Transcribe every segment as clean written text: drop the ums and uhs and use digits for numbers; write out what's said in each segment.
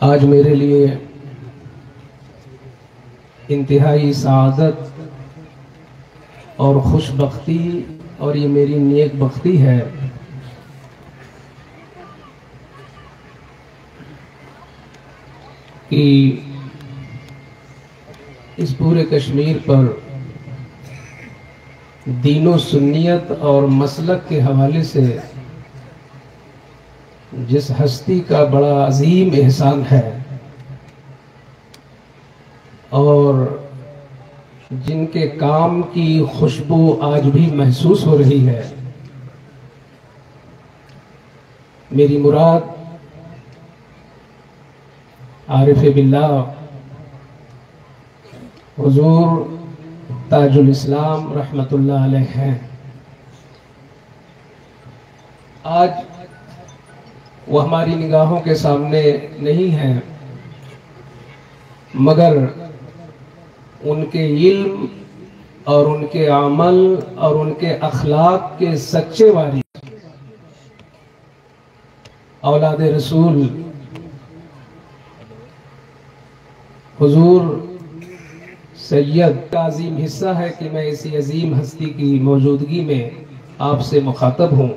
آج میرے لیے انتہائی سعادت اور خوش بختی اور یہ میری نیک بختی ہے کہ اس پورے کشمیر پر دین و سنیت اور مسلک کے حوالے سے جس ہستی کا بڑا عظیم احسان ہے اور جن کے کام کی خوشبو آج بھی محسوس ہو رہی ہے، میری مراد عارف باللہ حضور تاج الاسلام رحمت اللہ علیہ ہیں۔ آج وہ ہماری نگاہوں کے سامنے نہیں ہیں، مگر ان کے علم اور ان کے عمل اور ان کے اخلاق کے سچے وارث اولاد رسول حضور سید کا عظیم حصہ ہے کہ میں اسی عظیم ہستی کی موجودگی میں آپ سے مخاطب ہوں،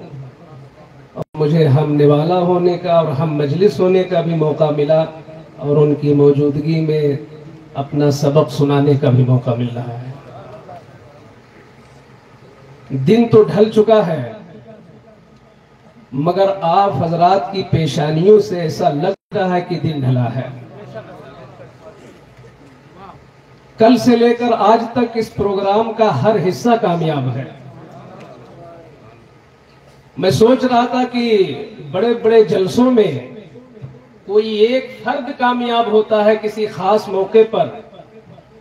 اور مجھے ہم نوالا ہونے کا اور ہم مجلس ہونے کا بھی موقع ملا اور ان کی موجودگی میں اپنا سبق سنانے کا بھی موقع مل رہا ہے۔ دن تو ڈھل چکا ہے، مگر آپ حضرات کی پیشانیوں سے ایسا لگ رہا ہے کہ دن ڈھلا ہے۔ کل سے لے کر آج تک اس پروگرام کا ہر حصہ کامیاب ہے۔ میں سوچ رہا تھا کہ بڑے بڑے جلسوں میں کوئی ایک فرد کامیاب ہوتا ہے کسی خاص موقع پر،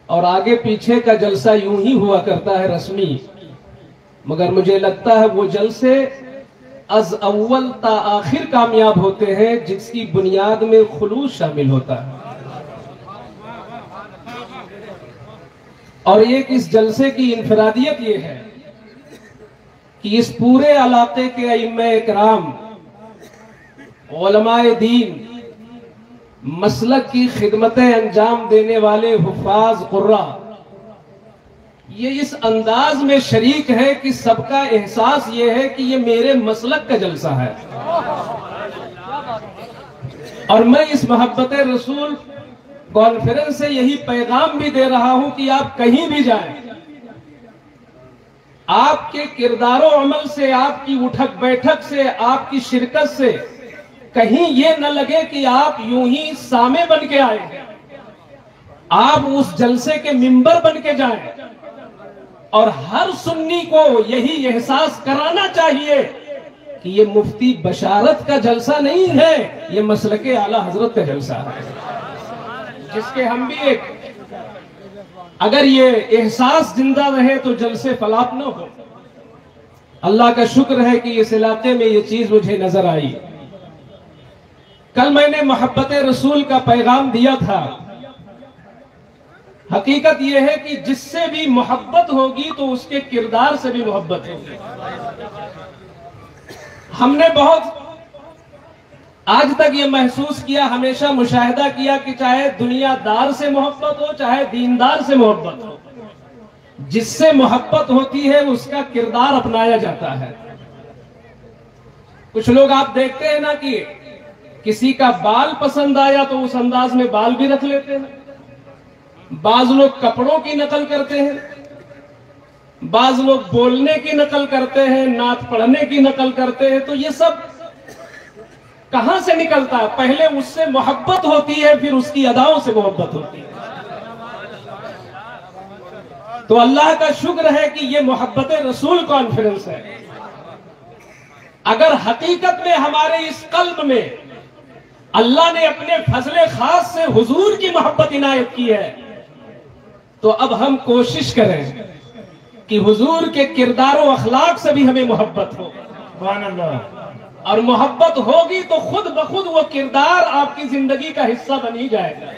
اور آگے پیچھے کا جلسہ یوں ہی ہوا کرتا ہے رسمی، مگر مجھے لگتا ہے وہ جلسے از اول تا آخر کامیاب ہوتے ہیں جس کی بنیاد میں خلوص شامل ہوتا ہے۔ اور ایک اس جلسے کی انفرادیت یہ ہے کہ اس پورے علاقے کے ائمہ اکرام، علماء دین، مسلک کی خدمتیں انجام دینے والے حفاظ قراء، یہ اس انداز میں شریک ہے کہ سب کا احساس یہ ہے کہ یہ میرے مسلک کا جلسہ ہے، اور میں اس محبت رسول کانفرنس سے یہی پیغام بھی دے رہا ہوں کہ آپ کہیں بھی جائیں، آپ کے کردار و عمل سے، آپ کی اٹھک بیٹھک سے، آپ کی شرکت سے کہیں یہ نہ لگے کہ آپ یوں ہی سامع بن کے آئے ہیں۔ آپ اس جلسے کے ممبر بن کے جائیں، اور ہر سنی کو یہی احساس کرانا چاہیے کہ یہ مفتی بشارت کا جلسہ نہیں ہے، یہ مسلک اعلیٰ حضرت کا جلسہ ہے، جس کے ہم بھی ایک، اگر یہ احساس زندہ رہے تو جلسے فلاح نہ ہو۔ اللہ کا شکر ہے کہ اس علاقے میں یہ چیز مجھے نظر آئی۔ کل میں نے محبت رسول کا پیغام دیا تھا۔ حقیقت یہ ہے کہ جس سے بھی محبت ہوگی تو اس کے کردار سے بھی محبت ہوگی۔ ہم نے بہت آج تک یہ محسوس کیا، ہمیشہ مشاہدہ کیا کہ چاہے دنیا دار سے محبت ہو، چاہے دیندار سے محبت ہو، جس سے محبت ہوتی ہے اس کا کردار اپنایا جاتا ہے۔ کچھ لوگ آپ دیکھتے ہیں نا کہ کسی کا بال پسند آیا تو اس انداز میں بال بھی رکھ لیتے ہیں، بعض لوگ کپڑوں کی نقل کرتے ہیں، بعض لوگ بولنے کی نقل کرتے ہیں، نعت پڑھنے کی نقل کرتے ہیں، تو یہ سب کہاں سے نکلتا ہے؟ پہلے اس سے محبت ہوتی ہے، پھر اس کی اداؤں سے محبت ہوتی ہے۔ تو اللہ کا شکر ہے کہ یہ محبت رسول کانفرنس ہے۔ اگر حقیقت میں ہمارے اس قلب میں اللہ نے اپنے فضل خاص سے حضور کی محبت عنایت کی ہے، تو اب ہم کوشش کریں کہ حضور کے کردار و اخلاق سے بھی ہمیں محبت ہو۔ سبحان اللہ۔ اور محبت ہوگی تو خود بخود وہ کردار آپ کی زندگی کا حصہ بن ہی جائے گا۔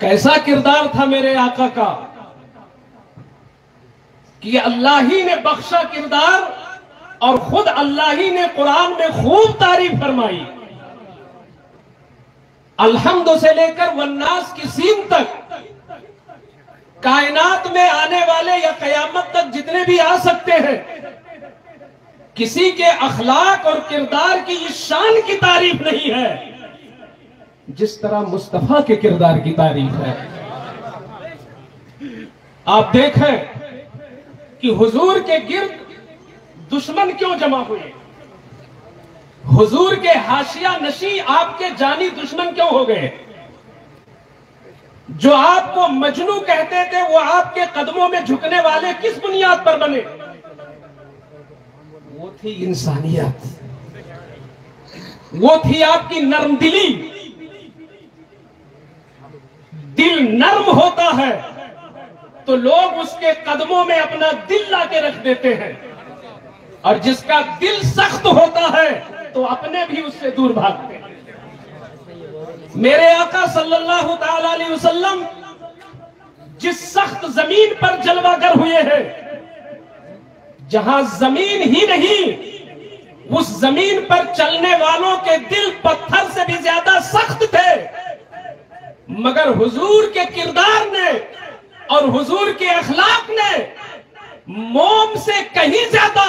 کیسا کردار تھا میرے آقا کا کہ اللہ ہی نے بخشا کردار، اور خود اللہ ہی نے قرآن میں خوب تعریف فرمائی الحمد سے لے کر والناس کی سین تک کائنات میں آنے والے یا قیامت تک جتنے بھی آ سکتے ہیں، کسی کے اخلاق اور کردار کی اس شان کی تعریف نہیں ہے جس طرح مصطفیٰ کے کردار کی تعریف ہے۔ آپ دیکھیں کہ حضور کے گرد دشمن کیوں جمع ہوئے، حضور کے حاشیہ نشین آپ کے جانی دشمن کیوں ہو گئے؟ جو آپ کو مجنو کہتے تھے وہ آپ کے قدموں میں جھکنے والے کس بنیاد پر بنے؟ وہ تھی انسانیت، وہ تھی آپ کی نرم دلی۔ دل نرم ہوتا ہے تو لوگ اس کے قدموں میں اپنا دل لا کے رکھ دیتے ہیں، اور جس کا دل سخت ہوتا ہے تو اپنے بھی اس سے دور بھاگتے ہیں۔ میرے آقا صلی اللہ تعالی علیہ وسلم جس سخت زمین پر جلوہ گر ہوئے ہیں، جہاں زمین ہی نہیں، اس زمین پر چلنے والوں کے دل پتھر سے بھی زیادہ سخت تھے، مگر حضور کے کردار نے اور حضور کے اخلاق نے موم سے کہیں زیادہ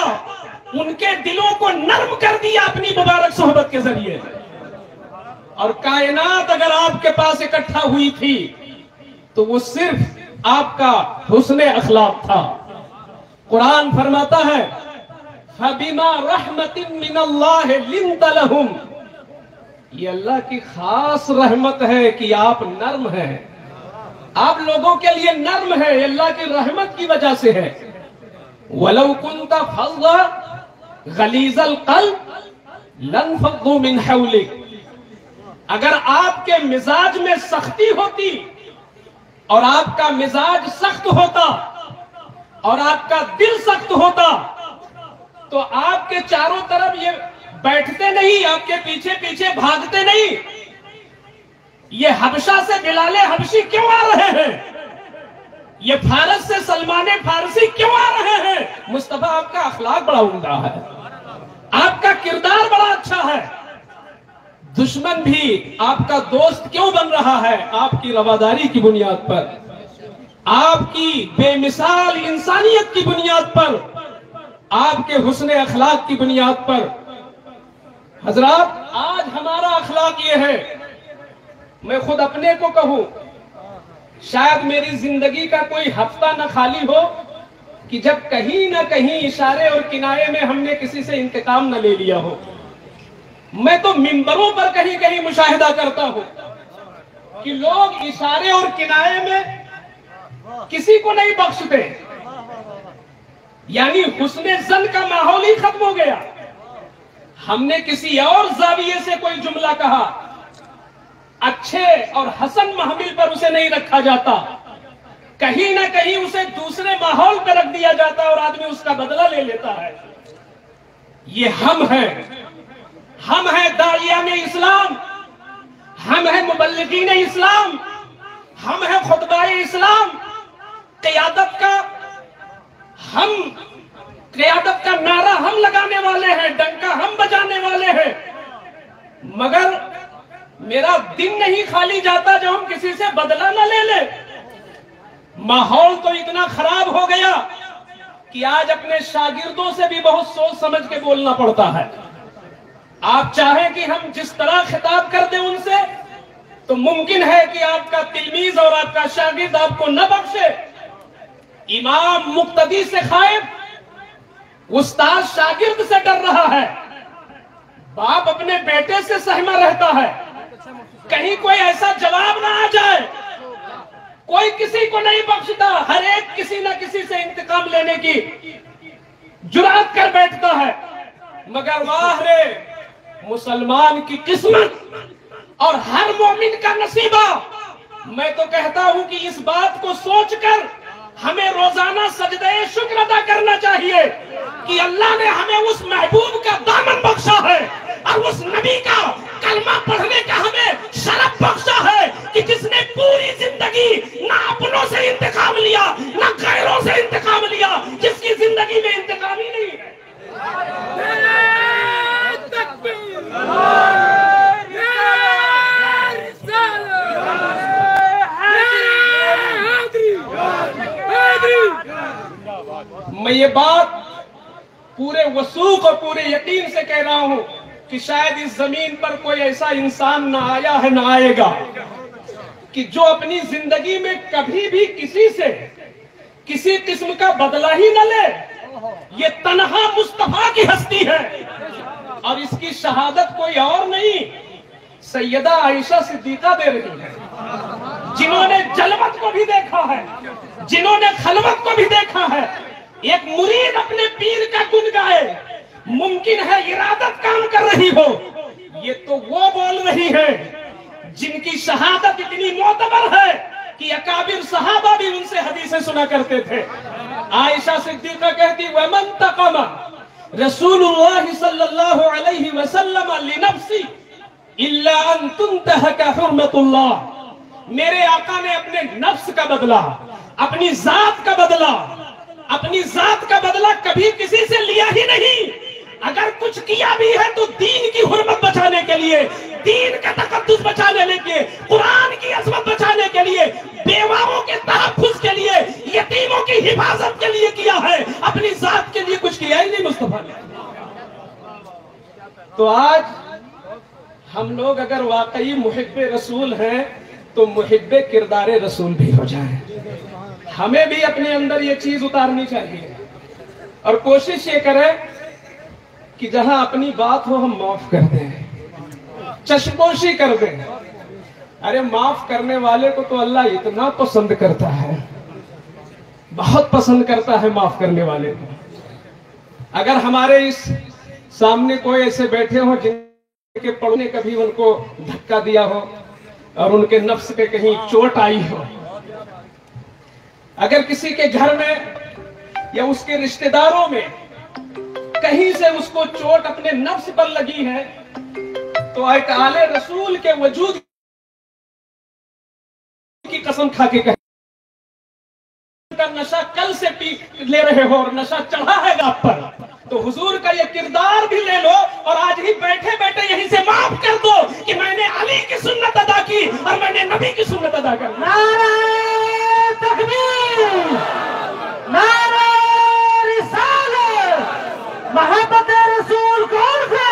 ان کے دلوں کو نرم کر دیا اپنی مبارک صحبت کے ذریعے۔ اور کائنات اگر آپ کے پاس اکٹھا ہوئی تھی تو وہ صرف آپ کا حسن اخلاق تھا۔ قرآن فرماتا ہے فَبِمَا رَحْمَةٍ مِّنَ اللَّهِ لِنْتَ لَهُمْ، یہ اللہ کی خاص رحمت ہے کہ آپ نرم ہیں، آپ لوگوں کے لیے نرم ہے، یہ اللہ کی رحمت کی وجہ سے ہے۔ وَلَوْ كُنْتَ فَظًّا غَلِيظَ الْقَلْبِ لَانفَضُّوا مِنْ حَوْلِكَ، اگر آپ کے مزاج میں سختی ہوتی اور آپ کا مزاج سخت ہوتا اور آپ کا دل سخت ہوتا تو آپ کے چاروں طرف یہ بیٹھتے نہیں، آپ کے پیچھے پیچھے بھاگتے نہیں۔ یہ حبشہ سے بلال حبشی کیوں آ رہے ہیں؟ یہ فارس سے سلمان فارسی کیوں آ رہے ہیں؟ مصطفیٰ آپ کا اخلاق بڑا عمدہ ہے، آپ کا کردار بڑا اچھا ہے۔ دشمن بھی آپ کا دوست کیوں بن رہا ہے؟ آپ کی رواداری کی بنیاد پر، آپ کی بے مثال انسانیت کی بنیاد پر، آپ کے حسن اخلاق کی بنیاد پر۔ حضرات، آج ہمارا اخلاق یہ ہے، میں خود اپنے کو کہوں، شاید میری زندگی کا کوئی ہفتہ نہ خالی ہو کہ جب کہیں نہ کہیں اشارے اور کنایے میں ہم نے کسی سے انتقام نہ لے لیا ہو۔ میں تو منبروں پر کہیں کہیں مشاہدہ کرتا ہوں کہ لوگ اشارے اور کنایے میں کسی کو نہیں بخشتے، یعنی حسن ظن کا ماحول ہی ختم ہو گیا۔ ہم نے کسی اور زاویے سے کوئی جملہ کہا، اچھے اور حسن محمل پر اسے نہیں رکھا جاتا، کہیں نہ کہیں اسے دوسرے ماحول پہ رکھ دیا جاتا اور آدمی اس کا بدلہ لے لیتا ہے۔ یہ ہم ہیں داعیان اسلام، ہم ہیں مبلغین اسلام، ہم ہیں خطبہ اسلام، قیادت کا نعرہ ہم لگانے والے ہیں، ڈنکا ہم بجانے والے ہیں، مگر میرا دن نہیں خالی جاتا جب ہم کسی سے بدلہ نہ لے لیں۔ ماحول تو اتنا خراب ہو گیا کہ آج اپنے شاگردوں سے بھی بہت سوچ سمجھ کے بولنا پڑتا ہے۔ آپ چاہیں کہ ہم جس طرح خطاب کر دیں ان سے تو ممکن ہے کہ آپ کا تلمیذ اور آپ کا شاگرد آپ کو نہ بخشے۔ امام مقتدی سے خائف، استاد شاگرد سے ڈر رہا ہے، باپ اپنے بیٹے سے سہما رہتا ہے، کہیں کوئی ایسا جواب نہ آ جائے۔ کوئی کسی کو نہیں بخشتا، ہر ایک کسی نہ کسی سے انتقام لینے کی جرات کر بیٹھتا ہے، مگر واہ رے مسلمان کی قسمت اور ہر مومن کا نصیبہ۔ میں تو کہتا ہوں کہ اس بات کو سوچ کر ہمیں روزانہ سجدہ شکر ادا کرنا چاہیے کہ اللہ نے ہمیں اس محبوب کا دامن بخشا ہے اور اس نبی کا کلمہ پڑھنے کا ہمیں شرف بخشا ہے کہ جس نے پوری زندگی نہ اپنوں سے انتقام لیا نہ غیروں سے انتقام لیا، جس کی زندگی میں انتقام ہی نہیں ہے۔ میں یہ بات پورے وثوق اور پورے یقین سے کہہ رہا ہوں کہ شاید اس زمین پر کوئی ایسا انسان نہ آیا ہے نہ آئے گا کہ جو اپنی زندگی میں کبھی بھی کسی سے کسی قسم کا بدلہ ہی نہ لے. یہ تنہا مصطفیٰ کی ہستی ہے اور اس کی شہادت کوئی اور نہیں سیدہ عائشہ صدیقہ دے رہی ہے، جنہوں نے جلوت کو بھی دیکھا ہے، جنہوں نے خلوت کو بھی دیکھا ہے. ایک مرید اپنے پیر کا گن گائے، ممکن ہے ارادت کام کر رہی ہو، یہ تو وہ بول رہی ہے جن کی شہادت اتنی معتبر ہے کہ اکابر صحابہ بھی ان سے حدیثیں سنا کرتے تھے. عائشہ صدیقہ کہتی وَمَنْ تَقَمَ رسول اللہ صلی اللہ علیہ وسلم لنفسی الا ان تنتہک حرمت اللہ. میرے آقا نے اپنے نفس کا بدلہ، اپنی ذات کا بدلہ، اپنی ذات کا بدلہ کبھی کسی سے لیا ہی نہیں. اگر کچھ کیا بھی ہے تو دین کی حرمت بچانے کے لیے، دین کا تقدس بچانے کے لیے، قرآن کی عظمت بچانے کے لیے، بیواؤں کے تحفظ کے لیے، یتیموں کی حفاظت کے لیے کیا ہے. اپنی ذات کے لیے کچھ کیا ہی نہیں مصطفیٰ نے. تو آج ہم لوگ اگر واقعی محب رسول ہیں تو محب کردار رسول بھی ہو جائیں. ہمیں بھی اپنے اندر یہ چیز اتارنی چاہیے اور کوشش یہ کریں کہ جہاں اپنی بات ہو ہم معاف کر دیں، چشموشی کر دیں. ارے معاف کرنے والے کو تو اللہ اتنا پسند کرتا ہے، بہت پسند کرتا ہے معاف کرنے والے کو. اگر ہمارے اس سامنے کوئی ایسے بیٹھے ہوں جن کے پڑھنے کبھی ان کو دھکا دیا ہو اور ان کے نفس پہ کہیں چوٹ آئی ہو، اگر کسی کے گھر میں یا اس کے رشتہ داروں میں کہیں سے اس کو چوٹ اپنے نفس پر لگی ہے تو ایک آل رسول کے وجود کی قسم کھا کے کہیں نشہ کل سے پی لے رہے ہو اور نشہ چڑھا ہے آپ پر تو حضور کا یہ کردار بھی لے لو اور آج ہی بیٹھے بیٹھے یہیں سے معاف کر دو کہ میں نے علی کی سنت ادا کی اور میں نے نبی کی سنت ادا کر. نعرہ تکبیر، نعرہ رسالت، محبت رسول کون سے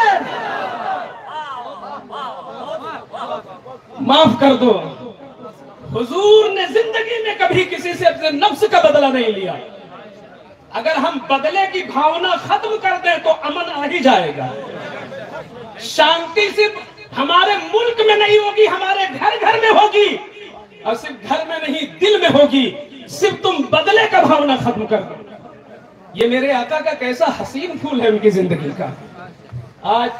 معاف کر دو. حضور نے زندگی میں کبھی کسی سے اپنے نفس کا بدلہ نہیں لیا. اگر ہم بدلے کی بھاونا ختم کر دیں تو امن آ ہی جائے گا. شانتی صرف ہمارے ملک میں نہیں ہوگی، ہمارے گھر گھر میں ہوگی اور صرف گھر میں نہیں دل میں ہوگی. صرف تم بدلے کا بھاونا ختم کر دو. یہ میرے آقا کا کیسا حسین پھول ہے ان کی زندگی کا. آج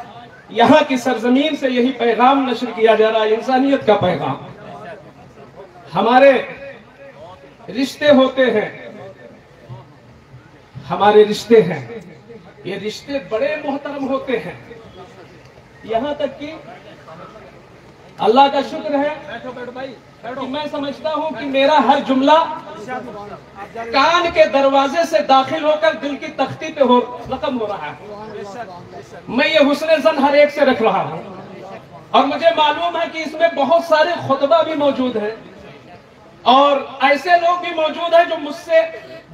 یہاں کی سرزمین سے یہی پیغام نشر کیا جا رہا ہے، انسانیت کا پیغام. ہمارے رشتے ہوتے ہیں، ہمارے رشتے ہیں، یہ رشتے بڑے محترم ہوتے ہیں. یہاں تک کہ اللہ کا شکر ہے کہ میں سمجھتا ہوں کہ میرا ہر جملہ کان کے دروازے سے داخل ہو کر دل کی تختی پہ رقم ہو رہا ہے. میں یہ حسن ظن ہر ایک سے رکھ رہا ہوں اور مجھے معلوم ہے کہ اس میں بہت سارے خطبہ بھی موجود ہیں اور ایسے لوگ بھی موجود ہیں جو مجھ سے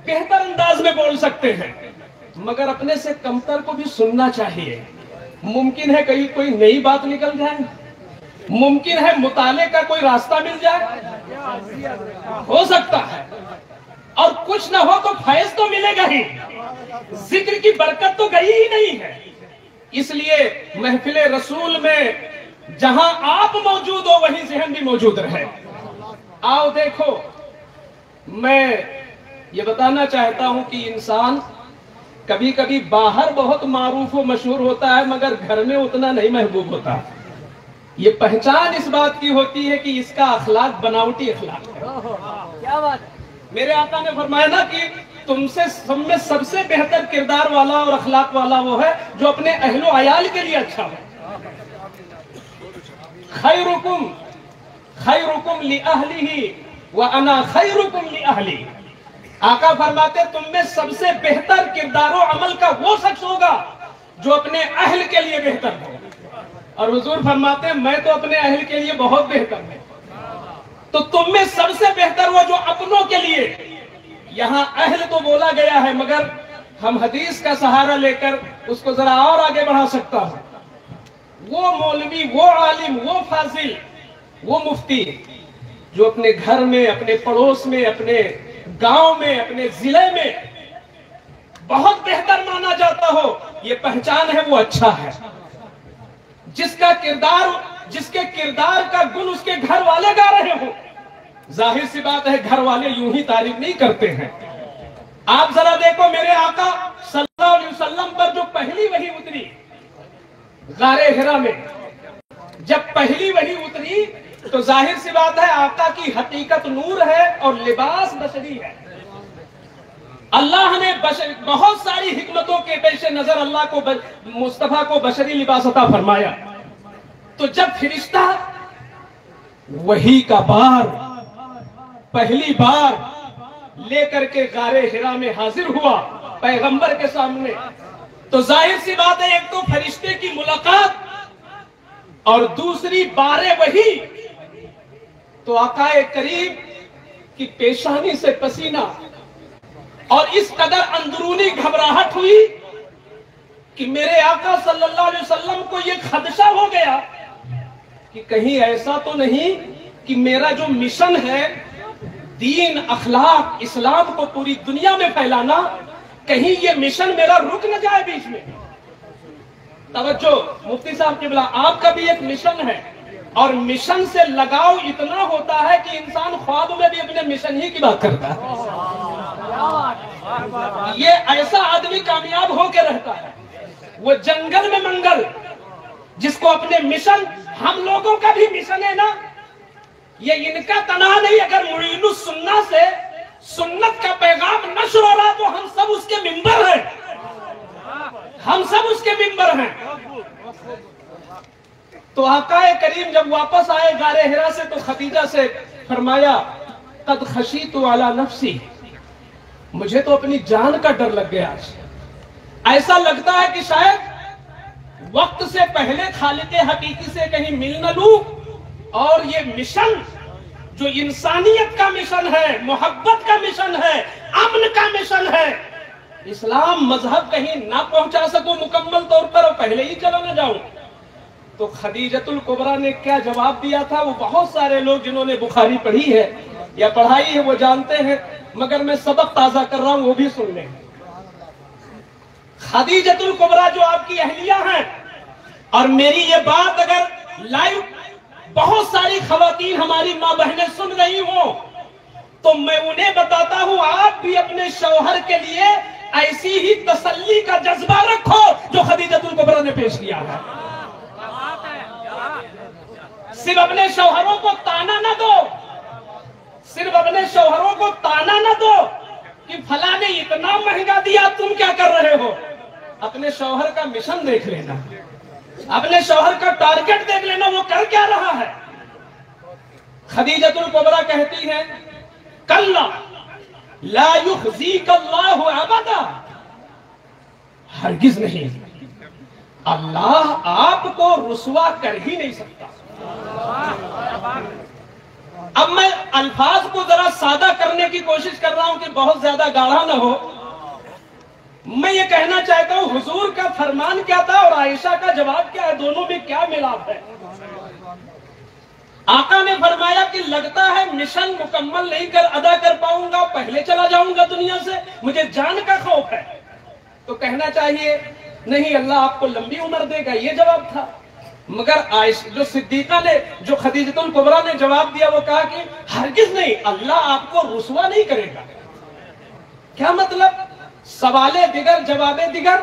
بہتر انداز میں بول سکتے ہیں، مگر اپنے سے کمتر کو بھی سننا چاہیے. ممکن ہے کہیں کوئی نئی بات نکل جائے، ممکن ہے مطالعے کا کوئی راستہ مل جائے، ہو سکتا ہے. اور کچھ نہ ہو تو فیض تو ملے گا ہی، ذکر کی برکت تو گئی ہی نہیں ہے. اس لیے محفل رسول میں جہاں آپ موجود ہو وہیں ذہن بھی موجود رہے. آؤ دیکھو، میں یہ بتانا چاہتا ہوں کہ انسان کبھی کبھی باہر بہت معروف و مشہور ہوتا ہے مگر گھر میں اتنا نہیں محبوب ہوتا. یہ پہچان اس بات کی ہوتی ہے کہ اس کا اخلاق بناوٹی اخلاق ہے. کیا بات. میرے آقا نے فرمایا نا کہ تم سے سب میں سب سے بہتر کردار والا اور اخلاق والا وہ ہے جو اپنے اہل و عیال کے لیے اچھا ہو. خیرکم خیرکم لأہلہ وانا خیرکم لأہلی. آقا فرماتے تم میں سب سے بہتر کردار و عمل کا وہ شخص ہوگا جو اپنے اہل کے لیے بہتر ہو. اور حضور فرماتے ہیں میں تو اپنے اہل کے لیے بہت بہتر ہوں. تو تم میں سب سے بہتر وہ جو اپنوں کے لیے، یہاں اہل تو بولا گیا ہے مگر ہم حدیث کا سہارا لے کر اس کو ذرا اور آگے بڑھا سکتا ہوں. وہ مولوی، وہ عالم، وہ فاضل، وہ مفتی جو اپنے گھر میں، اپنے پڑوس میں، اپنے گاؤں میں، اپنے ضلع میں بہت بہتر مانا جاتا ہو، یہ پہچان ہے وہ اچھا ہے. جس کے کردار کا گن اس کے گھر والے گا رہے ہوں، ظاہر سی بات ہے گھر والے یوں ہی تعریف نہیں کرتے ہیں. آپ ذرا دیکھو میرے آقا صلی اللہ علیہ وسلم پر جو پہلی وحی اتری غار حرا میں، جب پہلی وحی اتری تو ظاہر سی بات ہے آقا کی حقیقت نور ہے اور لباس بشری ہے. اللہ نے بہت ساری حکمتوں کے پیش نظر اللہ کو مصطفیٰ کو بشری لباس عطا فرمایا. تو جب فرشتہ وحی کا بار پہلی بار لے کر کے غار حرا میں حاضر ہوا پیغمبر کے سامنے، تو ظاہر سی بات ہے ایک تو فرشتے کی ملاقات اور دوسری بار وحی. تو آقا کریم کی پیشانی سے پسینہ اور اس قدر اندرونی گھبراہٹ ہوئی کہ میرے آقا صلی اللہ علیہ وسلم کو یہ خدشہ ہو گیا کہ کہیں ایسا تو نہیں کہ میرا جو مشن ہے دین، اخلاق، اسلام کو پوری دنیا میں پھیلانا، کہیں یہ مشن میرا رک نہ جائے بیچ میں. توجہ مفتی صاحب قبلہ، آپ کا بھی ایک مشن ہے اور مشن سے لگاؤ اتنا ہوتا ہے کہ انسان خواب میں بھی اپنے مشن ہی کی بات کرتا ہے. یہ ایسا آدمی کامیاب ہو کے رہتا ہے. وہ جنگل میں منگل، جس کو اپنے مشن، ہم لوگوں کا بھی مشن ہے نا، یہ ان کا تنہا نہیں. اگر معین السنہ سے سنت کا پیغام نشر ہو رہا تو ہم سب اس کے ممبر ہیں، ہم سب اس کے ممبر ہیں. تو آقا کریم جب واپس آئے غار حرا سے تو خدیجہ سے فرمایا قد خشیت علی نفسی، مجھے تو اپنی جان کا ڈر لگ گیا. ایسا لگتا ہے کہ شاید وقت سے پہلے خالق حقیقی سے کہیں مل نہ لوں، اور یہ مشن جو انسانیت کا مشن ہے، محبت کا مشن ہے، امن کا مشن ہے، اسلام مذہب کہیں نہ پہنچا سکوں مکمل طور پر اور پہلے ہی چلا نہ جاؤں. تو خدیجۃ الکبریٰ نے کیا جواب دیا تھا وہ بہت سارے لوگ جنہوں نے بخاری پڑھی ہے یا پڑھائی ہے وہ جانتے ہیں، مگر میں سبق تازہ کر رہا ہوں وہ بھی سن لیں. خدیجۃ الکبریٰ جو آپ کی اہلیہ ہیں، اور میری یہ بات اگر لائیو بہت ساری خواتین ہماری ماں بہنیں سن رہی ہوں تو میں انہیں بتاتا ہوں آپ بھی اپنے شوہر کے لیے ایسی ہی تسلی کا جذبہ رکھو جو خدیجۃ الکبریٰ نے پیش کیا ہے. صرف اپنے شوہروں کو تانا نہ دو، صرف اپنے شوہروں کو تانا نہ دو کہ فلاں نے اتنا مہنگا دیا تم کیا کر رہے ہو. اپنے شوہر کا مشن دیکھ لینا، اپنے شوہر کا ٹارگٹ دیکھ لینا وہ کر کیا رہا ہے. خدیجۃ الکبریٰ کہتی ہے کلا لا یخزیک اللہ ابدا، ہرگز نہیں، اللہ آپ کو رسوا کر ہی نہیں سکتا. اب میں الفاظ کو ذرا سادہ کرنے کی کوشش کر رہا ہوں کہ بہت زیادہ گاڑھا نہ ہو. میں یہ کہنا چاہتا ہوں حضور کا فرمان کیا تھا اور عائشہ کا جواب کیا ہے، دونوں میں کیا ملاپ ہے. آقا نے فرمایا کہ لگتا ہے مشن مکمل نہیں ادا کر پاؤں گا، پہلے چلا جاؤں گا دنیا سے، مجھے جان کا خوف ہے. تو کہنا چاہیے نہیں اللہ آپ کو لمبی عمر دے گا، یہ جواب تھا. مگر عائشہ جو صدیقہ نے، جو خدیجۃ الکبریٰ نے جواب دیا وہ کہا کہ ہرگز نہیں، اللہ آپ کو رسوا نہیں کرے گا. کیا مطلب؟ سوالے دیگر جوابے دیگر،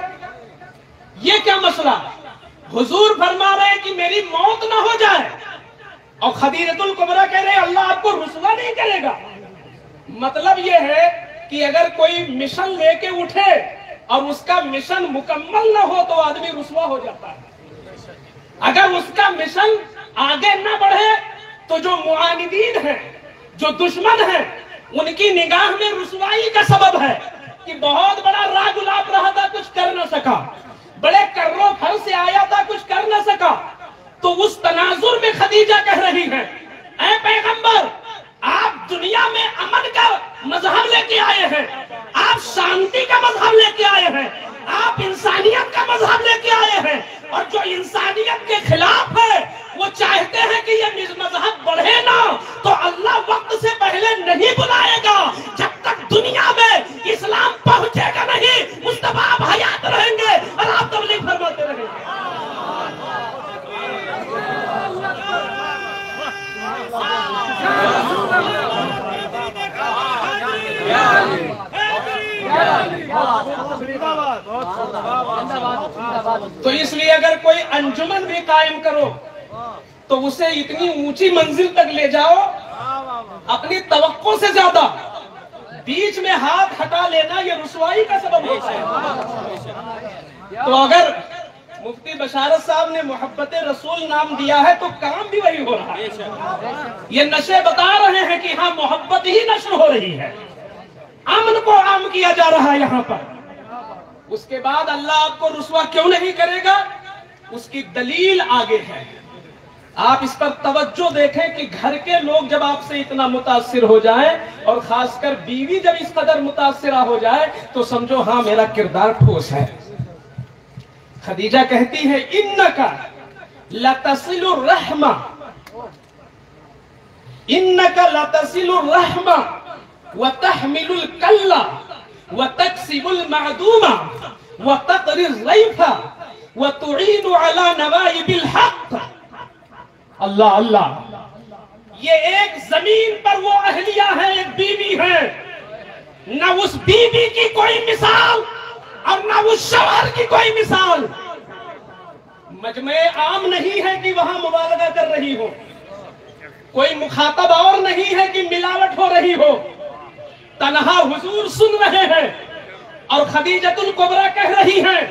یہ کیا مسئلہ؟ حضور فرما رہے کہ میری موت نہ ہو جائے اور خدیجۃ الکبریٰ کہہ رہے اللہ آپ کو رسوا نہیں کرے گا. مطلب یہ ہے کہ اگر کوئی مشن لے کے اٹھے اور اس کا مشن مکمل نہ ہو تو آدمی رسوا ہو جاتا ہے. اگر اس کا مشن آگے نہ بڑھے تو جو معاندین ہیں، جو دشمن ہیں، ان کی نگاہ میں رسوائی کا سبب ہے کہ بہت بڑا راہ گلاب رہا تھا کچھ کر نہ سکا، بڑے کروں پھر سے آیا تھا کچھ کر نہ سکا. تو اس تناظر میں خدیجہ کہہ رہی ہیں اے پیغمبر آپ دنیا میں امن کا مذہب لے کے آئے ہیں، آپ شانتی کا مذہب لے کے آئے اور جو انسانیت کے خلاف ہے وہ چاہتے ہیں کہ یہ مذہب بڑھے نا، تو اللہ وقت سے پہلے نہیں بلائے گا جب تک دنیا میں اسلام پہنچے گا نہیں۔ مصطفیٰ آپ حیات رہیں گے اور آپ تبلیغ فرماتے رہیں گے۔ تو اس لیے اگر کوئی انجمن بھی قائم کرو تو اسے اتنی اونچی منزل تک لے جاؤ، اپنی توقع سے زیادہ بیچ میں ہاتھ ہٹا لینا یہ رسوائی کا سبب ہوتا ہے۔ تو اگر مفتی بشارت صاحب نے محبت رسول نام دیا ہے تو کام بھی وہی ہو رہا ہے۔ یہ نشے بتا رہے ہیں کہ ہاں محبت ہی نشر ہو رہی ہے، امن کو عام کیا جا رہا ہے یہاں پر۔ اس کے بعد اللہ آپ کو رسوا کیوں نہیں کرے گا، اس کی دلیل آگے ہے۔ آپ اس پر توجہ دیکھیں کہ گھر کے لوگ جب آپ سے اتنا متاثر ہو جائیں اور خاص کر بیوی جب اس قدر متاثرہ ہو جائے تو سمجھو ہاں میرا کردار ٹھوس ہے۔ خدیجہ کہتی ہے انکا لتصل الرحمہ، انکا لتصل الرحمہ وتحمل الکلہ وتکسب المعدومہ وتقری الضیفہ وتعین علی نوائب الحق۔ اللہ اللہ، یہ ایک زمین پر وہ اہلیہ ہے، ایک بیوی ہے، نہ اس بیوی کی کوئی مثال اور نہ اس شوہر کی کوئی مثال۔ مجمع عام نہیں ہے کہ وہاں مبالغہ کر رہی ہو، کوئی مخاطب اور نہیں ہے کہ ملاوٹ ہو رہی ہو، تنہا حضور سن رہے ہیں اور خدیجۃ الکبریٰ کہہ رہی ہیں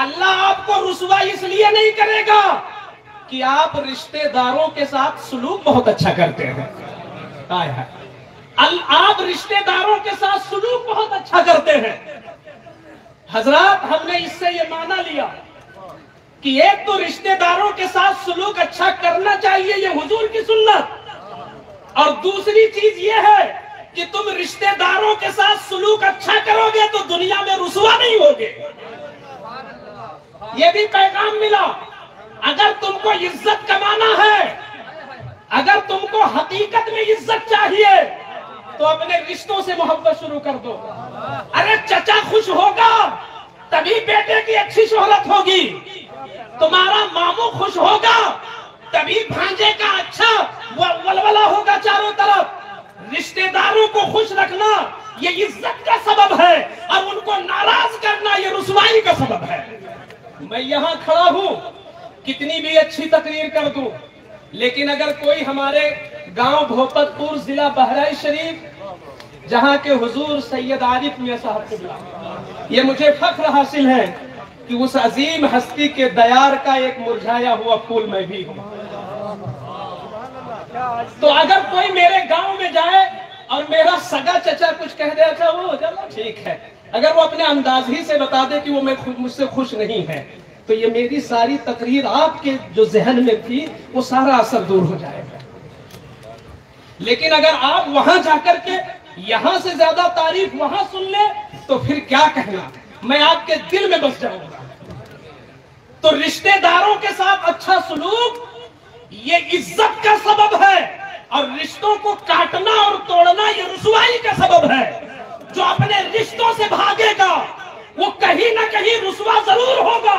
اللہ آپ کو رسوا اس لیے نہیں کرے گا کہ آپ رشتہ داروں کے ساتھ سلوک بہت اچھا کرتے ہیں۔ آپ رشتہ داروں کے ساتھ سلوک بہت اچھا کرتے ہیں۔ حضرات ہم نے اس سے یہ معنی لیا کہ ایک تو رشتہ داروں کے ساتھ سلوک اچھا کرنا چاہیے، یہ حضور کی سنت، اور دوسری چیز یہ ہے کہ تم رشتہ داروں کے ساتھ سلوک اچھا کرو گے تو دنیا میں رسوا نہیں ہوگے۔ یہ بھی پیغام ملا، اگر تم کو عزت کمانا ہے، اگر تم کو حقیقت میں عزت چاہیے تو اپنے رشتوں سے محبت شروع کر دو۔ ارے چچا خوش ہوگا تبھی بیٹے کی اچھی شہرت ہوگی، تمہارا ماموں خوش ہوگا تبھی بھانجے کا اچھا ولولہ ہوگا چاروں طرف۔ رشتہ داروں کو خوش رکھنا یہ عزت کا سبب ہے اور ان کو ناراض کرنا یہ رسوائی کا سبب ہے۔ میں یہاں کھڑا ہوں کتنی بھی اچھی تقریر کر دوں، لیکن اگر کوئی ہمارے گاؤں بھوپت پور ضلع بہرائچ شریف جہاں کے حضور سید عارف میاں صاحب قبلہ، یہ مجھے فخر حاصل ہے کہ اس عظیم ہستی کے دیار کا ایک مرجھایا ہوا پھول میں بھی ہوں۔ تو اگر کوئی میرے گاؤں میں جائے اور میرا سگا چچا کچھ کہہ دے اچھا وہ چلو ٹھیک ہے، اگر وہ اپنے انداز ہی سے بتا دے کہ وہ مجھ سے خوش نہیں ہے تو یہ میری ساری تقریر آپ کے جو ذہن میں تھی وہ سارا اثر دور ہو جائے گا۔ لیکن اگر آپ وہاں جا کر کے یہاں سے زیادہ تعریف وہاں سن لیں تو پھر کیا کہنا، میں آپ کے دل میں بس جاؤں گا۔ تو رشتہ داروں کے ساتھ اچھا سلوک یہ عزت کا سبب ہے، اور رشتوں کو کاٹنا اور توڑنا یہ رسوائی کا سبب ہے۔ جو اپنے رشتوں سے بھاگے گا وہ کہیں نہ کہیں رسوا ضرور ہوگا۔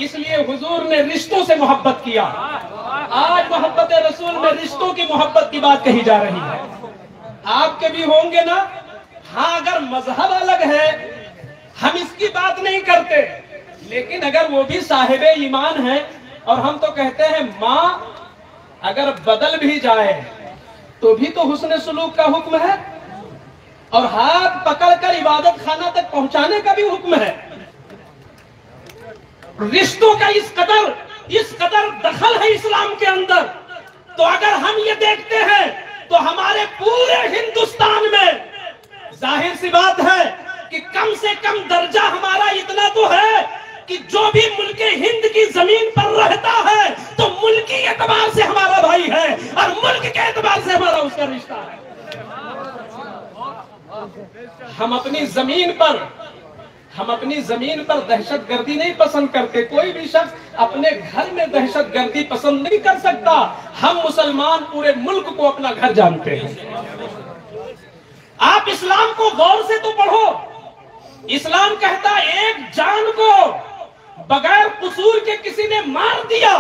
اس لیے حضور نے رشتوں سے محبت کیا۔ آج محبت رسول میں رشتوں کی محبت کی بات کہی جا رہی ہے۔ آپ کے بھی ہوں گے نا؟ ہاں اگر مذہب الگ ہے ہم اس کی بات نہیں کرتے، لیکن اگر وہ بھی صاحب ایمان ہے، اور ہم تو کہتے ہیں ماں اگر بدل بھی جائے تو بھی تو حسن سلوک کا حکم ہے، اور ہاتھ پکڑ کر عبادت خانہ تک پہنچانے کا بھی حکم ہے۔ رشتوں کا اس قدر دخل ہے اسلام کے اندر، تو اگر ہم یہ دیکھتے ہیں تو ہمارے پورے ہندوستان میں ظاہر سی بات ہے کہ کم سے کم درجہ ہمارا اتنا تو ہے کہ جو بھی ملک ہند کی زمین پر رہتا ہے تو ملکی اعتبار سے ہمارا بھائی ہے، اور ملک کے اعتبار سے ہمارا اس کا رشتہ ہے۔ ہم اپنی زمین پر ہم اپنی زمین پر دہشت گردی نہیں پسند کرتے. کوئی بھی شخص اپنے گھر میں دہشت گردی پسند نہیں کر سکتا. ہم مسلمان پورے ملک کو اپنا گھر جانتے ہیں. آپ اسلام کو غور سے تو پڑھو. اسلام کہتا ایک جان کو بغیر قصور کے کسی نے مار دیا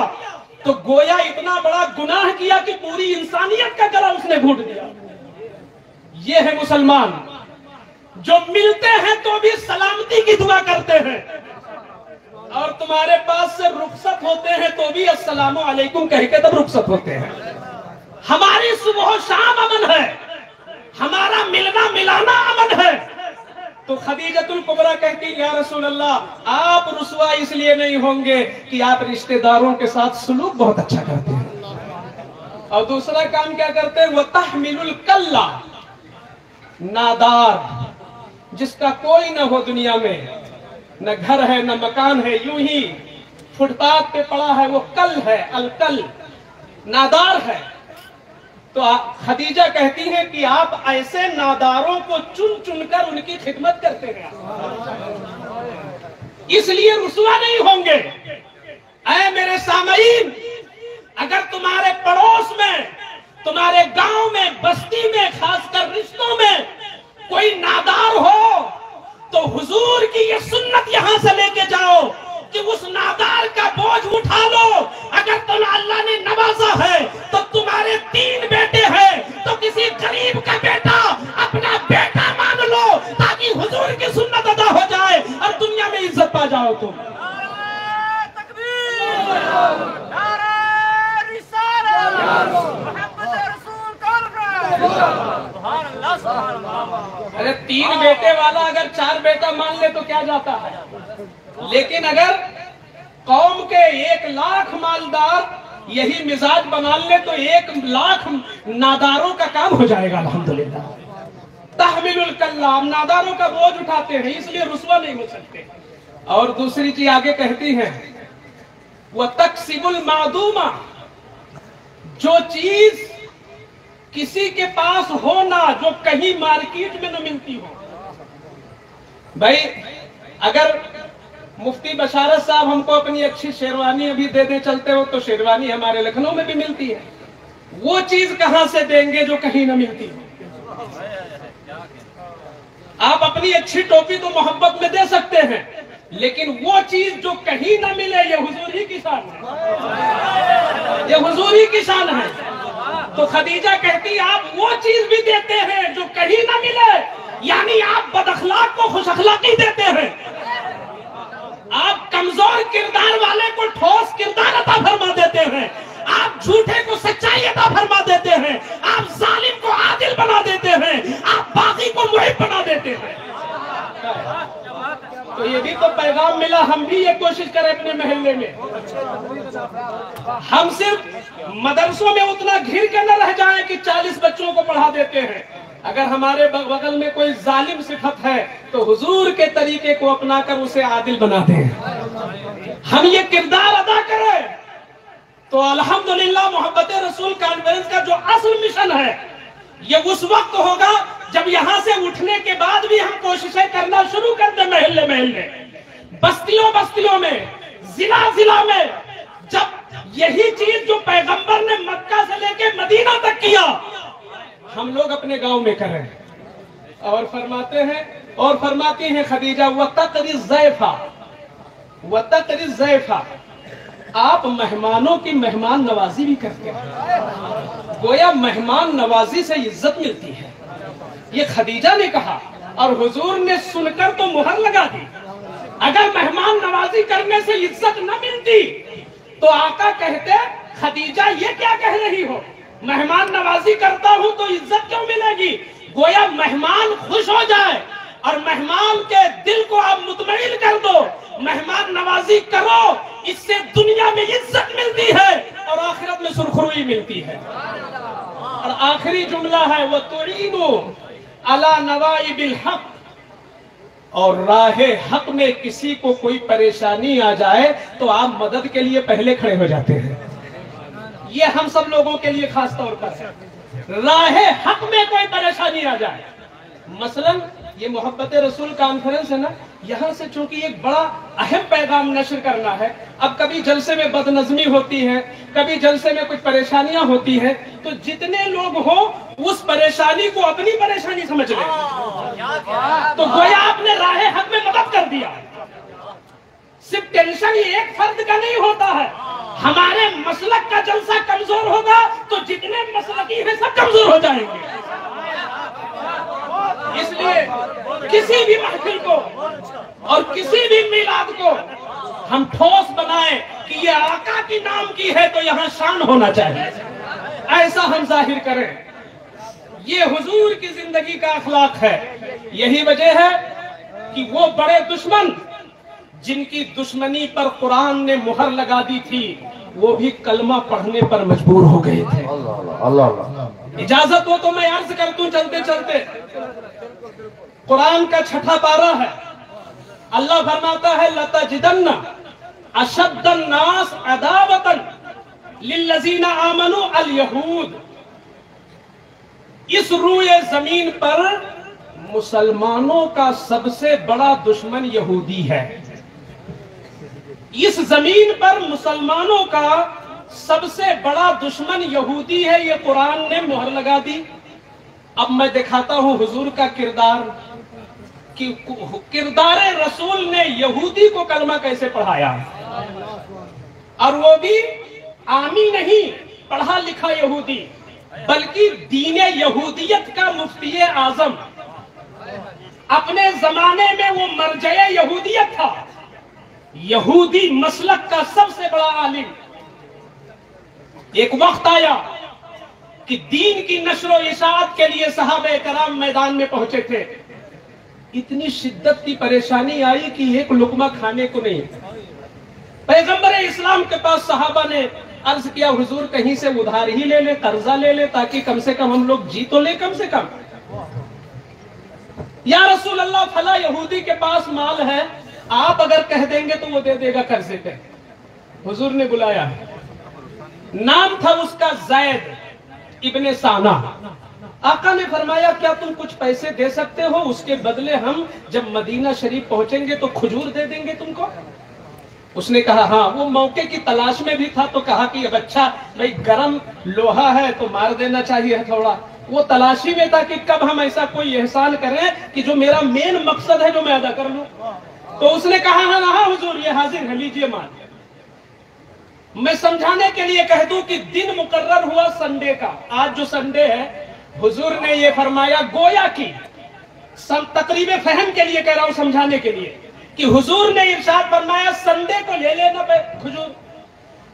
تو گویا اتنا بڑا گناہ کیا کہ پوری انسانیت کا گلا اس نے گھونٹ دیا. یہ ہے مسلمان جو ملتے ہیں تو بھی سلامتی کی دعا کرتے ہیں اور تمہارے پاس سے رخصت ہوتے ہیں تو بھی السلام علیکم کہہ کے تب رخصت ہوتے ہیں. ہماری صبح و شام امن ہے, ہمارا ملنا ملانا امن ہے. تو خدیجۃ الکبریٰ کہتی یا رسول اللہ آپ رسوا اس لیے نہیں ہوں گے کہ آپ رشتہ داروں کے ساتھ سلوک بہت اچھا کرتے ہیں, اور دوسرا کام کیا کرتے ہیں, وَتَحْمِلُ الْكَلَّ, نادار جس کا کوئی نہ ہو دنیا میں, نہ گھر ہے نہ مکان ہے, یوں ہی فٹ پاتھ پہ پڑا ہے, وہ کل ہے, الکل نادار ہے. تو خدیجہ کہتی ہیں کہ آپ ایسے ناداروں کو چن چن کر ان کی خدمت کرتے ہیں, اس لیے رسوا نہیں ہوں گے. اے میرے سامعین, اگر تمہارے پڑوس میں, تمہارے گاؤں میں, بستی میں, خاص کر رشتوں میں کوئی نادار ہو تو حضور کی یہ سنت یہاں سے لے کے جاؤ کہ اس نادار کا بوجھ اٹھا لو. اگر تمہیں اللہ نے نوازا ہے تو تمہارے 3 بیٹے ہیں تو کسی غریب کا بیٹا اپنا بیٹا مان لو تاکہ حضور کی سنت ادا ہو جائے اور دنیا میں عزت پا جاؤ. تم ارے 3 بیٹے والا اگر 4 بیٹا مان لے تو کیا جاتا ہے, لیکن اگر قوم کے 1 لاکھ مالدار یہی مزاج بنا لے تو 1 لاکھ ناداروں کا کام ہو جائے گا. الحمدللہ تحمل الکلہ, ہم ناداروں کا بوجھ اٹھاتے ہیں اس لیے رسوا نہیں ہو سکتے. اور دوسری چیز آگے کہتی ہیں وَتَقْسِمُ الْمَعْدُومَ, جو چیز کسی کے پاس ہونا جو کہیں مارکیٹ میں نہ ملتی ہو. بھائی اگر مفتی بشارت صاحب ہم کو اپنی اچھی شیروانی ابھی دے دے چلتے ہو تو شیروانی ہمارے لکھنؤ میں بھی ملتی ہے, وہ چیز کہاں سے دیں گے جو کہیں نہ ملتی ہو. آپ اپنی اچھی ٹوپی تو محبت میں دے سکتے ہیں لیکن وہ چیز جو کہیں نہ ملے یہ حضور ہی کی شان ہے, یہ حضور ہی کی شان ہے. تو خدیجہ کہتی آپ وہ چیز بھی دیتے ہیں جو کہیں نہ ملے, یعنی آپ بد اخلاق کو خوش اخلاقی دیتے ہیں, آپ کمزور کردار والے کو ٹھوس کردار عطا فرما دیتے ہیں, آپ جھوٹے کو سچائی عطا فرما دیتے ہیں, آپ ظالم کو عادل بنا دیتے ہیں, آپ باغی کو محب بنا دیتے ہیں. تو یہ بھی تو پیغام ملا, ہم بھی یہ کوشش کریں اپنے محلے میں, ہم صرف مدرسوں میں اتنا گھر کے نہ رہ جائیں کہ 40 بچوں کو پڑھا دیتے ہیں. اگر ہمارے بغل میں کوئی ظالم صفت ہے تو حضور کے طریقے کو اپنا کر اسے عادل بنا دیں, ہم یہ کردار ادا کریں. تو الحمدللہ محبت رسول کانفرنس کا جو اصل مشن ہے یہ اس وقت ہوگا جب یہاں سے اٹھنے کے بعد بھی ہم کوششیں کرنا شروع کر دیں, محلے محلے, بستیوں بستیوں میں, ضلع ضلع میں. جب یہی چیز جو پیغمبر نے مکہ سے لے کے مدینہ تک کیا ہم لوگ اپنے گاؤں میں کریں. اور فرماتی ہیں خدیجہ وَتَقْرِ الضَّيْفَ, وَتَقْرِ الضَّيْفَ, آپ مہمانوں کی مہمان نوازی بھی کرتے ہیں. گویا مہمان نوازی سے عزت ملتی ہے, یہ خدیجہ نے کہا اور حضور نے سن کر تو مہر لگا دی. اگر مہمان نوازی کرنے سے عزت نہ ملتی تو آقا کہتے خدیجہ یہ کیا کہہ رہی ہو, مہمان نوازی کرتا ہوں تو عزت کیوں ملے گی. گویا مہمان خوش ہو جائے اور مہمان کے دل کو آپ مطمئن کر دو, مہمان نوازی کرو, اس سے دنیا میں عزت ملتی ہے اور آخرت میں سرخروئی ملتی ہے. اور آخری جملہ ہے وَتُعِينُ عَلَى نَوَائِبِ الْحَقِّ, اور راہ حق میں کسی کو کوئی پریشانی آ جائے تو آپ مدد کے لیے پہلے کھڑے ہو جاتے ہیں. یہ ہم سب لوگوں کے لیے خاص طور پر ہے. راہ حق میں کوئی پریشانی آ جائے, مثلا یہ محبت رسول کانفرنس ہے نا, یہاں سے چونکہ ایک بڑا اہم پیغام نشر کرنا ہے. اب کبھی جلسے میں بدنظمی ہوتی ہے, کبھی جلسے میں کچھ پریشانیاں ہوتی ہیں, تو جتنے لوگ ہوں اس پریشانی کو اپنی پریشانی سمجھ لیں, تو گویا آپ نے راہ حق میں مدد کر دیا. صرف ٹینشن ہی ایک فرد کا نہیں ہوتا ہے. ہمارے مسلک کا جلسہ کمزور ہوگا تو جتنے مسلکی ہیں سب کمزور ہو جائیں گے. اس لیے کسی بھی محفل کو اور کسی بھی میلاد کو ہم ٹھوس بنائیں کہ یہ آقا کی نام کی ہے تو یہاں شان ہونا چاہیے, ایسا ہم ظاہر کریں. یہ حضور کی زندگی کا اخلاق ہے. یہی وجہ ہے کہ وہ بڑے دشمن جن کی دشمنی پر قرآن نے مہر لگا دی تھی, وہ بھی کلمہ پڑھنے پر مجبور ہو گئے تھے. اجازت ہو تو میں عرض کر دوں چلتے چلتے. قرآن کا 6واں پارہ ہے. اللہ فرماتا ہے لَتَجِدَنَّ أَشَدَّ النَّاسِ عَدَاوَةً لِلَّذِينَ آمَنُوا الْيَهُودَ. اس روئے زمین پر مسلمانوں کا سب سے بڑا دشمن یہودی ہے. اس زمین پر مسلمانوں کا سب سے بڑا دشمن یہودی ہے. یہ قرآن نے مہر لگا دی. اب میں دکھاتا ہوں حضور کا کردار کہ کردار رسول نے یہودی کو کلمہ کیسے پڑھایا, اور وہ بھی عامی نہیں پڑھا لکھا یہودی, بلکہ دین یہودیت کا مفتی اعظم. اپنے زمانے میں وہ مرجع یہودیت تھا, یہودی مسلک کا سب سے بڑا عالم. ایک وقت آیا کہ دین کی نشر و اشاعت کے لیے صحابہ کرام میدان میں پہنچے تھے. اتنی شدت کی پریشانی آئی کہ ایک لقمہ کھانے کو نہیں. پیغمبر اسلام کے پاس صحابہ نے عرض کیا حضور کہیں سے ادھار ہی لے لے, قرضہ لے لے, تاکہ کم سے کم ہم لوگ جی تو لے. کم سے کم یا رسول اللہ فلاں یہودی کے پاس مال ہے, آپ اگر کہہ دیں گے تو وہ دے دے گا قرضے پہ. حضور نے بلایا, نام تھا اس کا زید ابن سانا. آقا نے فرمایا کیا تم کچھ پیسے دے سکتے ہو, اس کے بدلے ہم جب مدینہ شریف پہنچیں گے تو کھجور دے دیں گے تم کو. اس نے کہا ہاں. وہ موقع کی تلاش میں بھی تھا تو کہا کہ اب اچھا بھائی گرم لوہا ہے تو مار دینا چاہیے تھوڑا. وہ تلاشی میں تھا کہ کب ہم ایسا کوئی احسان کریں کہ جو میرا مین مقصد ہے جو میں ادا کر لوں. تو اس نے کہا ہاں حضور یہ حاضر ہے, لیجئے مال. میں سمجھانے کے لیے کہہ دوں کہ دن مقرر ہوا سنڈے کا. آج جو سنڈے ہے حضور نے یہ فرمایا, گویا کی تقریب فہم کے لیے کہہ رہا ہوں, سمجھانے کے لیے, کہ حضور نے ارشاد فرمایا سنڈے کو لے لینا حضور.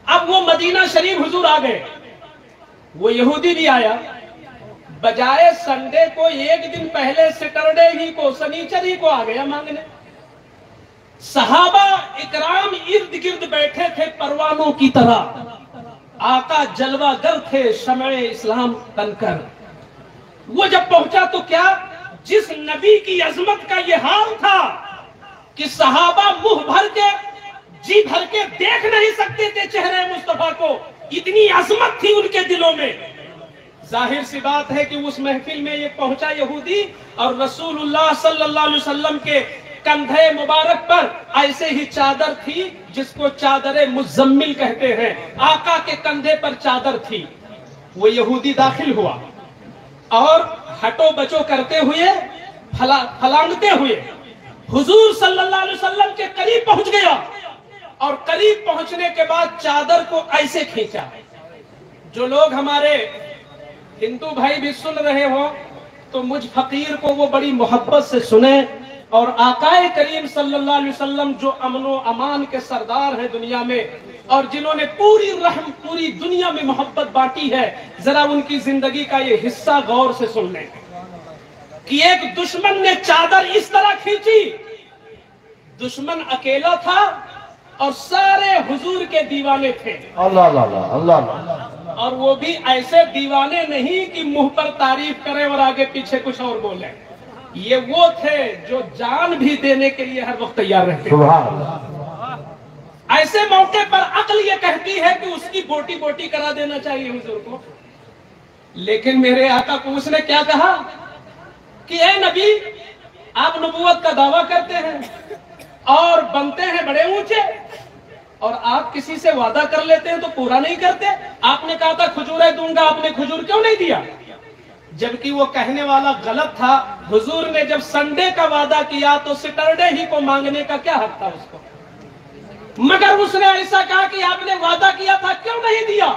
اب وہ مدینہ شریف حضور آ گئے, وہ یہودی بھی آیا, بجائے سنڈے کو ایک دن پہلے سیٹرڈے ہی کو سنیچر ہی کو آ گیا مانگنے. صحابہ اکرام ارد گرد بیٹھے تھے پروانوں کی طرح. آقا جلوہ گر تھے شمع اسلام بن کر. وہ جب پہنچا تو کیا جس نبی کی عظمت کا یہ حال تھا کہ صحابہ منہ بھر کے جی بھر کے دیکھ نہیں سکتے تھے چہرے مصطفیٰ کو, اتنی عظمت تھی ان کے دلوں میں. ظاہر سی بات ہے کہ اس محفل میں یہ پہنچا یہودی, اور رسول اللہ صلی اللہ علیہ وسلم کے کندھے مبارک پر ایسے ہی چادر تھی جس کو چادر مزمل کہتے ہیں. آقا کے کندھے پر چادر تھی. وہ یہودی داخل ہوا اور ہٹو بچو کرتے ہوئے پھلانگتے ہوئے حضور صلی اللہ علیہ وسلم کے قریب پہنچ گیا, اور قریب پہنچنے کے بعد چادر کو ایسے کھینچا. جو لوگ ہمارے ہندو بھائی بھی سن رہے ہوں تو مجھ فقیر کو وہ بڑی محبت سے سنیں, اور آقا کریم صلی اللہ علیہ وسلم جو امن و امان کے سردار ہیں دنیا میں, اور جنہوں نے پوری رحم پوری دنیا میں محبت بانٹی ہے, ذرا ان کی زندگی کا یہ حصہ غور سے سن لیں کہ ایک دشمن نے چادر اس طرح کھینچی. دشمن اکیلا تھا اور سارے حضور کے دیوانے تھے. اللہ اللہ اللہ. اور وہ بھی ایسے دیوانے نہیں کہ منہ پر تعریف کریں اور آگے پیچھے کچھ اور بولیں. یہ وہ تھے جو جان بھی دینے کے لیے ہر وقت تیار رہتے. ایسے موقع پر عقل یہ کہتی ہے کہ اس کی بوٹی بوٹی کرا دینا چاہیے حضور کو, لیکن میرے آقا کو اس نے کیا کہا کہ اے نبی آپ نبوت کا دعویٰ کرتے ہیں اور بنتے ہیں بڑے اونچے، اور آپ کسی سے وعدہ کر لیتے ہیں تو پورا نہیں کرتے۔ آپ نے کہا تھا کھجوریں دوں گا، آپ نے کھجور کیوں نہیں دیا؟ جبکہ وہ کہنے والا غلط تھا۔ حضور نے جب سنڈے کا وعدہ کیا تو سیٹرڈے ہی کو مانگنے کا کیا حق تھا اس کو؟ مگر اس نے ایسا کہا کہ آپ نے وعدہ کیا تھا کیوں نہیں دیا؟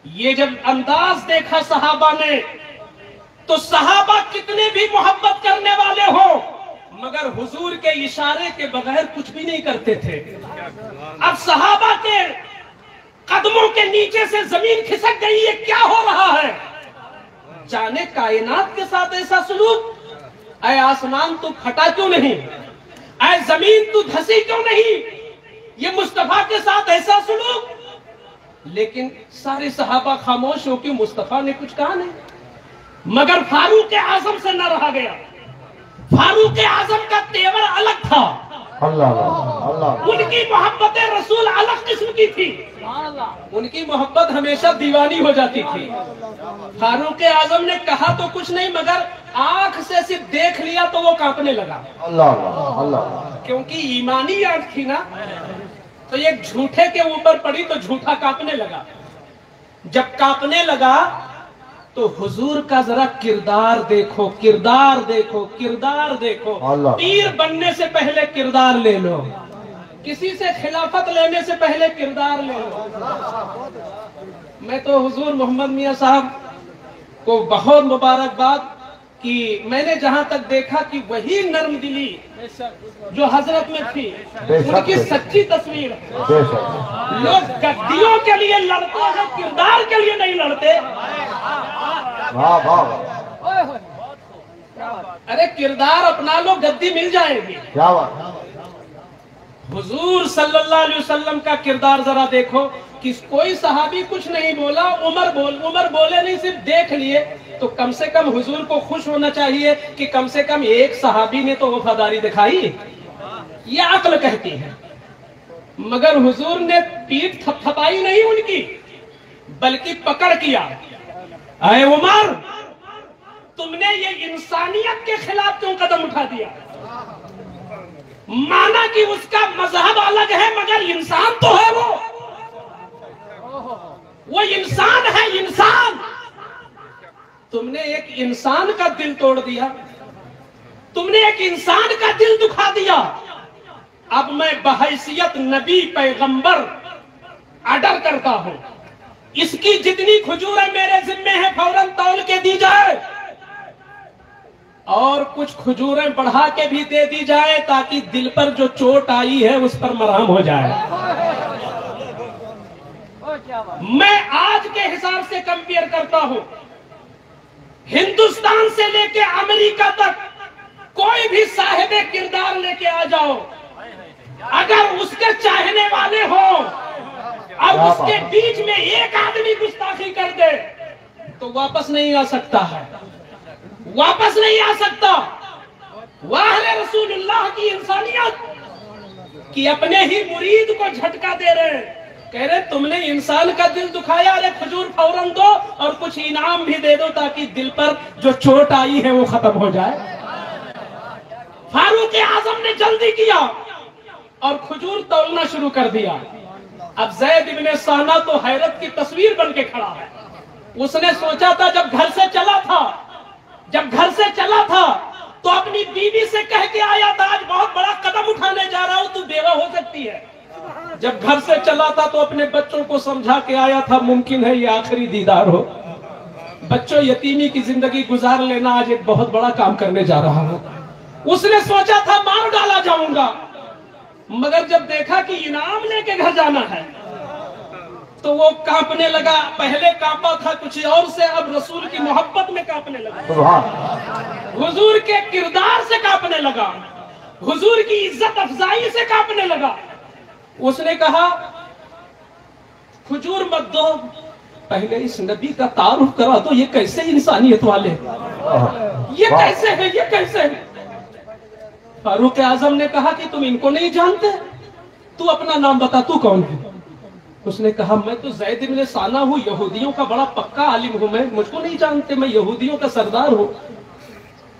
یہ جب انداز دیکھا صحابہ نے تو صحابہ کتنے بھی محبت کرنے والے ہوں مگر حضور کے اشارے کے بغیر کچھ بھی نہیں کرتے تھے۔ اب صحابہ کے قدموں کے نیچے سے زمین کھسک گئی، یہ کیا ہو رہا ہے؟ جانے کائنات کے ساتھ ایسا سلوک؟ اے آسمان تو پھٹا کیوں نہیں؟ اے زمین تو دھسی کیوں نہیں؟ یہ مصطفیٰ کے ساتھ ایسا سلوک؟ لیکن سارے صحابہ خاموش ہو کہ مصطفیٰ نے کچھ کہا نہیں۔ مگر فاروق اعظم سے نہ رہا گیا۔ فاروق اعظم کا تیور الگ تھا، اللہ اللہ ان کی محبت رسول الگ قسم کی تھی، ان کی محبت ہمیشہ دیوانی ہو جاتی تھی۔ فاروق اعظم نے کہا تو کچھ نہیں مگر آنکھ سے صرف دیکھ لیا تو وہ کانپنے لگا، اللہ اللہ کیونکہ ایمانی آنکھ تھی نا، تو ایک جھوٹے کے اوپر پڑی تو جھوٹا کانپنے لگا۔ جب کانپنے لگا تو حضور کا ذرا کردار دیکھو، کردار دیکھو، کردار دیکھو۔ اللہ۔ پیر بننے سے پہلے کردار لے لو، کسی سے خلافت لینے سے پہلے کردار لے لو۔ میں تو حضور محمد میاں صاحب کو بہت مبارکباد کہ میں نے جہاں تک دیکھا کہ وہی نرم دلی جو حضرت میں تھی ان کی سچی تصویر ہے۔ بے شک لوگ گدیوں کے لیے لڑتے ہیں، کردار کے لیے نہیں لڑتے۔ واہ واہ ارے کردار اپنا لو، گدی مل جائے گی۔ کیا بات حضور صلی اللہ علیہ وسلم کا کردار ذرا دیکھو کہ کوئی صحابی کچھ نہیں بولا، عمر بولے نہیں، صرف دیکھ لیے، تو کم سے کم حضور کو خوش ہونا چاہیے کہ کم سے کم ایک صحابی نے تو وفاداری دکھائی، یہ عقل کہتی ہے۔ مگر حضور نے پیٹھ تھپتھپائی نہیں ان کی، بلکہ پکڑ کیا۔ اے عمر، تم نے یہ انسانیت کے خلاف کیوں قدم اٹھا دیا؟ مانا کہ اس کا مذہب الگ ہے مگر انسان تو ہے، وہ انسان ہے، انسان۔ تم نے ایک انسان کا دل توڑ دیا، تم نے ایک انسان کا دل دکھا دیا۔ اب میں بحیثیت نبی پیغمبر آرڈر کرتا ہوں، اس کی جتنی کھجوریں میرے ذمے ہیں فوراً تول کے دی جائے، اور کچھ کھجوریں بڑھا کے بھی دے دی جائے تاکہ دل پر جو چوٹ آئی ہے اس پر مرہم ہو جائے۔ میں آج کے حساب سے کمپیئر کرتا ہوں، ہندوستان سے لے کے امریکہ تک کوئی بھی صاحب کردار لے کے آ جاؤ، اگر اس کے چاہنے والے ہوں اور اس کے بیچ میں ایک آدمی گستاخی کر دے تو واپس نہیں آ سکتا ہے، واپس نہیں آ سکتا۔ واہ رسول اللہ کی انسانیت کہ اپنے ہی مرید کو جھٹکا دے رہے ہیں، کہہ رہے تم نے انسان کا دل دکھایا، ارے کھجور فوراً دو اور کچھ انعام بھی دے دو تاکہ دل پر جو چوٹ آئی ہے وہ ختم ہو جائے۔ فاروق اعظم نے جلدی کیا اور کھجور تولنا شروع کر دیا۔ اب زید ابن سانا تو حیرت کی تصویر بن کے کھڑا ہے۔ اس نے سوچا تھا جب گھر سے چلا تھا تو اپنی بیوی سے کہہ کے آیا تھا آج بہت بڑا قدم اٹھانے جا رہا ہوں، تو بیوہ ہو سکتی ہے۔ جب گھر سے چلا تھا تو اپنے بچوں کو سمجھا کے آیا تھا ممکن ہے یہ آخری دیدار ہو، بچوں یتیمی کی زندگی گزار لینا، آج ایک بہت بڑا کام کرنے جا رہا ہوں۔ اس نے سوچا تھا مار ڈالا جاؤں گا، مگر جب دیکھا کہ انعام لے کے گھر جانا ہے تو وہ کانپنے لگا۔ پہلے کانپا تھا کچھ اور سے، اب رسول کی محبت میں کانپنے لگا، سبحان حضور کے کردار سے کانپنے لگا، حضور کی عزت افزائی سے کانپنے لگا۔ اس نے کہا کھجور مت دو، پہلے اس نبی کا تعارف کرا دو، یہ کیسے انسانیت والے، یہ کیسے ہے، یہ کیسے ہے۔ فاروق اعظم نے کہا کہ تم ان کو نہیں جانتے، تو اپنا نام بتا، تو کون ہے؟ اس نے کہا میں تو زید ابن سانا ہوں، یہودیوں کا بڑا پکا عالم ہوں، میں مجھ کو نہیں جانتے، میں یہودیوں کا سردار ہوں۔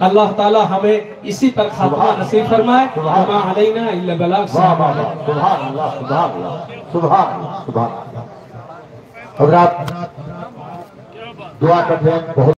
اللہ تعالی ہمیں اسی پر خاتمہ نصیب فرمائے. وما علینا الا البلاغ. السلام علیکم. سبحان اللہ سبحان اللہ سبحان اللہ سبحان اللہ. حضرات دعا کرتے ہیں. بہت